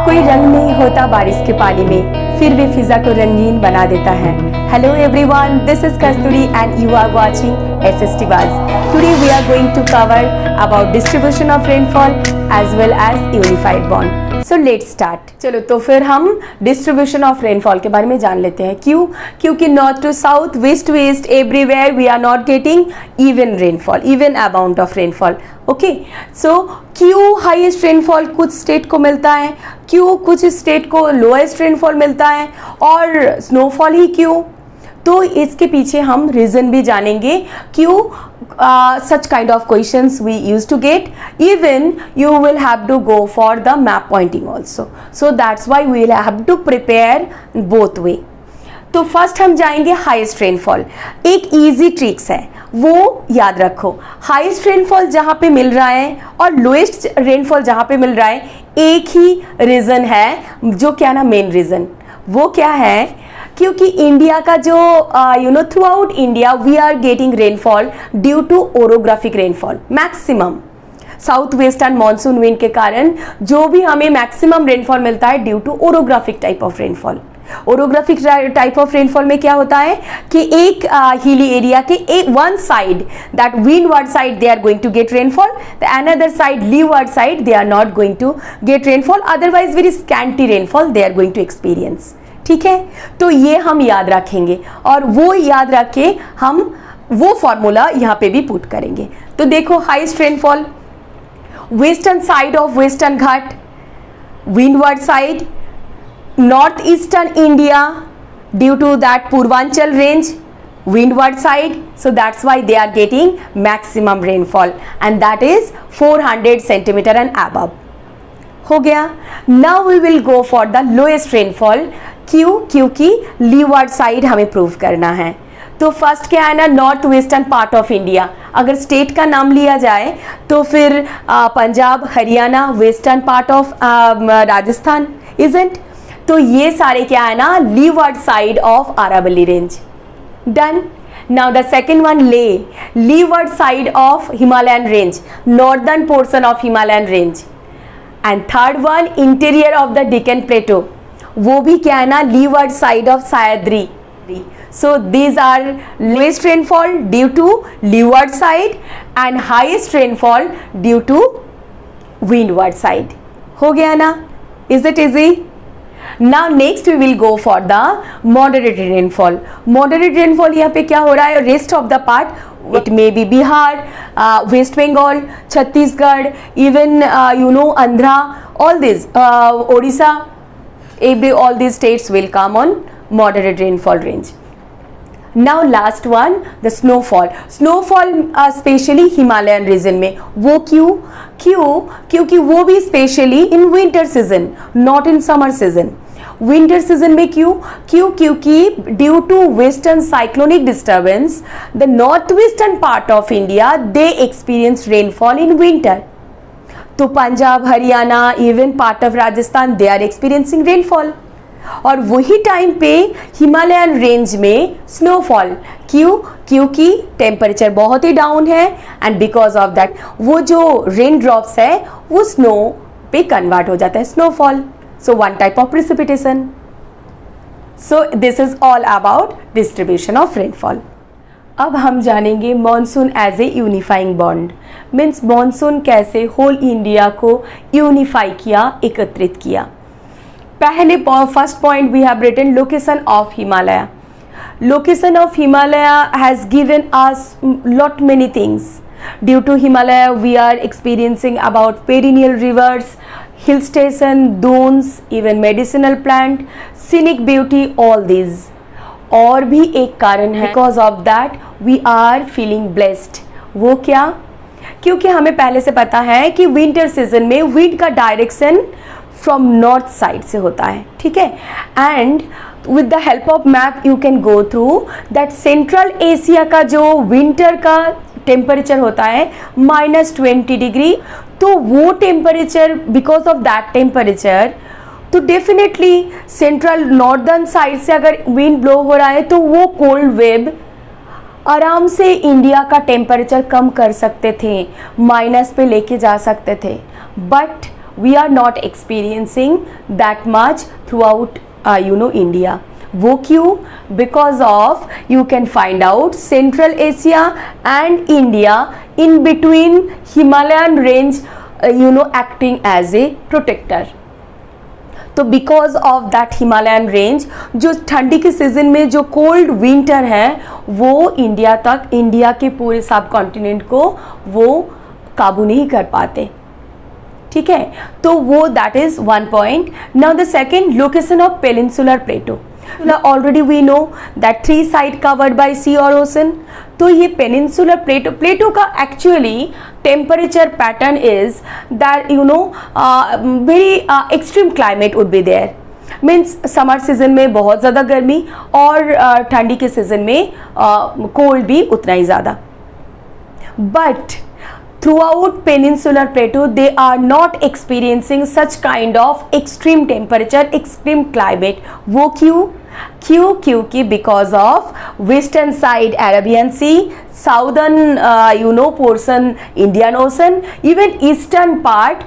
कोई रंग नहीं होता बारिश के पानी में, फिर भी फिजा को रंगीन बना देता है। Hello everyone, this is Kasturi and you are watching SST Baaz. Today we are going to cover about distribution of rainfall as well as unified bond. So let's start. चलो तो फिर हम डिस्ट्रीब्यूशन ऑफ रेनफॉल के बारे में जान लेते हैं। क्यों? क्योंकि north to south, west to east, everywhere we are not getting even rainfall, even amount of rainfall. Okay, so क्यों हाईएस्ट रेनफॉल कुछ स्टेट को मिलता है, क्यों कुछ स्टेट को लोएस्ट रेनफॉल मिलता है, और स्नोफॉल ही क्यों? तो इसके पीछे हम रीजन भी जानेंगे क्यों such kind of questions we used to get. Even you will have to go for the map pointing also, so that's why we will have to prepare both way. तो first हम जाएंगे highest rainfall. एक easy tricks है, वो याद रखो। Highest rainfall जहाँ पे मिल रहा है और लोएस्ट रेनफॉल जहाँ पे मिल रहा है, एक ही रीज़न है, जो क्या ना मेन रीज़न, वो क्या है? क्योंकि इंडिया का जो throughout India we are getting rainfall due to orographic rainfall maximum. South western monsoon wind के कारण जो भी हमें मैक्सिमम रेनफॉल मिलता है due to orographic type of rainfall. Orographic type of rainfall में क्या होता है कि एक हिली एरिया के एक one side, that windward side they are going to get rainfall, the another side leeward side they are not going to get rainfall, otherwise very scanty rainfall they are going to experience. ठीक है, तो ये हम याद रखेंगे और वो याद रख के हम वो फॉर्मूला यहाँ पे भी पुट करेंगे। तो देखो, highest rainfall western side of western Ghat, windward side, north eastern India due to that Purvanchal range, windward side, so that's why they are getting maximum rainfall and that is 400 centimeter and above. हो गया। Now we will go for the lowest rainfall. क्यों? क्योंकि levered side हमें prove करना है। तो first क्या है ना, north western part of India. अगर स्टेट का नाम लिया जाए तो फिर Punjab, Haryana, western part of Rajasthan, isn't? तो ये सारे क्या है ना, leeward side of Aravalli range. Done. Now the second one, lee, leeward side of Himalayan range, northern portion of Himalayan range. And third one, interior of the Deccan plateau, वो भी क्या है ना, leeward side of Sahyadri. So these are lowest rainfall due to leeward side and highest rainfall due to windward side. हो गया ना? Is it easy? Now next we will go for the moderate rainfall. Moderate rainfall यहाँ पे क्या हो रहा है? Rest of the part, it may be Bihar, West Bengal, Chhattisgarh, even Andhra, all these, Odisha, all these states will come on moderate rainfall range. Now last one, the snowfall. Snowfall specially Himalayan region में, वो क्यों? क्योंकि वो भी specially in winter season, not in summer season. Winter season में क्यों? क्योंकि due to western cyclonic disturbance, the north western part of India they experience rainfall in winter. तो Punjab, Haryana, even part of Rajasthan, they are experiencing rainfall. और वही time पे Himalayan range में snowfall. क्यों? क्योंकि टेम्परेचर बहुत ही डाउन है एंड बिकॉज ऑफ दैट वो जो रेन ड्रॉप्स है वो स्नो पे कन्वर्ट हो जाता है, snowfall. So one type of precipitation. So this is all about distribution of rainfall. अब हम जानेंगे monsoon as a unifying bond. Means monsoon कैसे होल इंडिया को यूनिफाई किया, एकत्रित किया। पहले first point we have written location of Himalaya. Location of Himalaya has given us lot many things. Due to Himalaya we are experiencing about perennial rivers, hill station, dunes, even medicinal plant, scenic beauty, all these. और भी एक कारण है, because of that we are feeling blessed. वो क्या? क्योंकि हमें पहले से पता है कि विंटर सीजन में विंड का डायरेक्शन फ्रॉम नॉर्थ साइड से होता है। ठीक है, and with the help of map you can go through that central Asia का जो विंटर का टेम्परेचर होता है -20 डिग्री। तो वो temperature, because of that temperature, तो डेफिनेटली सेंट्रल नॉर्दर्न साइड से अगर विंड ब्लो हो रहा है तो वो कोल्ड वेव आराम से इंडिया का टेम्परेचर कम कर सकते थे, माइनस पे लेके जा सकते थे। But we are not experiencing that much throughout India. वो क्यों? Because of, you can find out, Central Asia and India in between Himalayan range acting as a protector. तो because of that Himalayan range, जो ठंडी के season में जो cold winter है वो इंडिया के पूरे सब कॉन्टिनेंट को वो काबू नहीं कर पाते. ठीक है, तो वो that is one point. Now the second, location of peninsular plateau. Already we know that 3 side covered by sea और ओशन. तो ये पेनिनसुलर प्लेटो का actually temperature pattern is that very extreme climate would be there. Means summer season में बहुत ज़्यादा गर्मी और ठंडी के सीजन में कोल्ड भी उतना ही ज़्यादा. But throughout peninsular plateau they are not experiencing such kind of extreme temperature, extreme climate. वो क्यों? क्योंकि because of western side Arabian Sea, southern portion Indian Ocean, even eastern part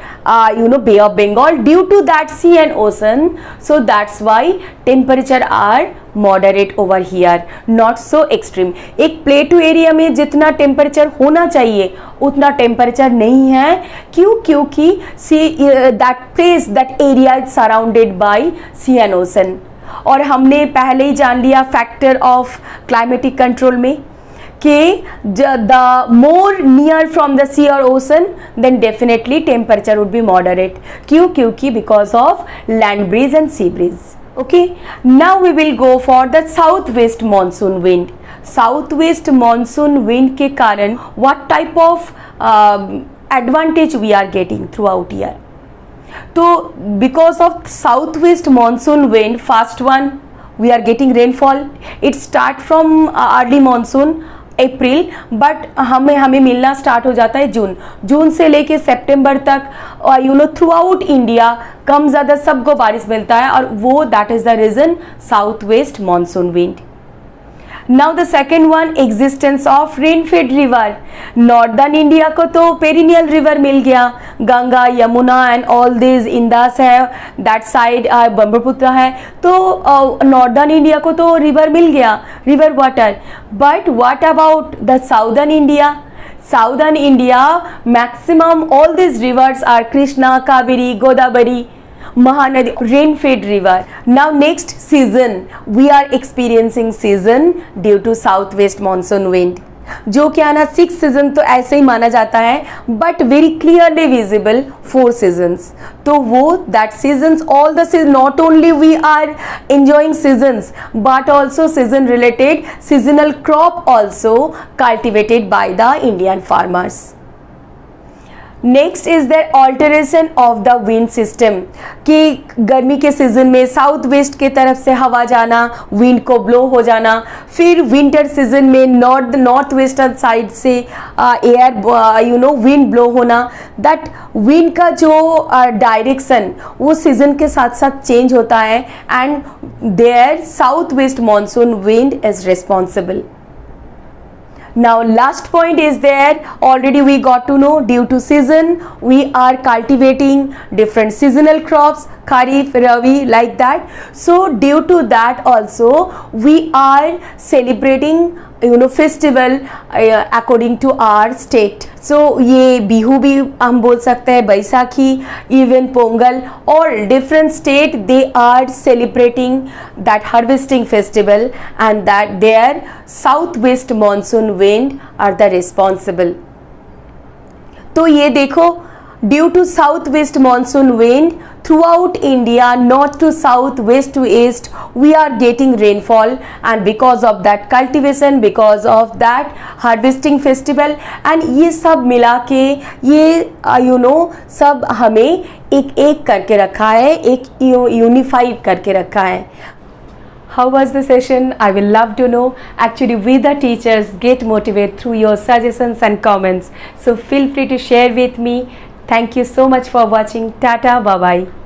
Bay of Bengal, due to that sea and ocean, so that's why temperature are moderate over here, not so extreme. एक प्लेटो area में जितना temperature होना चाहिए उतना temperature नहीं है. क्योंकि that place, that area is surrounded by sea and ocean. और हमने पहले ही जान लिया फैक्टर ऑफ क्लाइमेटिक कंट्रोल में कि the more near from the sea और ocean then definitely temperature would be moderate. क्योंकि because of land breeze and sea breeze. Okay, now we will go for the southwest monsoon wind. Southwest monsoon wind के कारण what type of advantage we are getting throughout year? तो because of southwest monsoon wind, first one we are getting rainfall. It start from early monsoon April, but हमें मिलना start हो जाता है जून से लेके सितंबर तक. थ्रू आउट इंडिया कम ज़्यादा सबको बारिश मिलता है और वो that is the reason south west monsoon wind. Now the second one, existence of rainfed river. Northern India को तो पेरिनियल रिवर मिल गया, Ganga, Yamuna and all this, Indus है दैट साइड, ब्रह्मपुत्र है. तो नॉर्दर्न इंडिया को तो रिवर मिल गया, river water. But what about the southern India? Southern India maximum all this rivers are Krishna, Kaveri, Godavari, Mahanadi, rain-fed river. Now next season, we are experiencing season due to southwest monsoon wind. जो क्या ना 6 season तो ऐसे ही माना जाता है, but very clearly visible 4 seasons. तो वो that seasons, all the season, not only we are enjoying seasons but also season related seasonal crop also cultivated by the Indian farmers. Next is the alteration of the wind system, कि गर्मी के season में south west के तरफ से हवा जाना, wind को ब्लो हो जाना. फिर विंटर सीजन में नॉर्थ वेस्टर्न साइड से एयर विंड ब्लो होना. दैट विंड का जो डायरेक्शन वो सीजन के साथ साथ चेंज होता है and there south west monsoon wind is responsible. Now last point is there, already we got to know, due to season we are cultivating different seasonal crops, kharif, rabi, like that. So due to that also we are celebrating festival according to our state. So ये बिहू भी हम बोल सकते हैं, Baisakhi, even Pongal, और different state they are celebrating that harvesting festival and that their southwest monsoon wind are the responsible. तो ये देखो, due to southwest monsoon wind throughout India, north to south, west to east, we are getting rainfall, and because of that cultivation, because of that harvesting festival, and ये सब मिला के ये सब हमें एक करके रखा है, एक यूनिफाइड करके रखा है. How was the session? I will love to know. Actually, we the teachers get motivated through your suggestions and comments. So feel free to share with me. Thank you so much for watching. Tata, bye bye.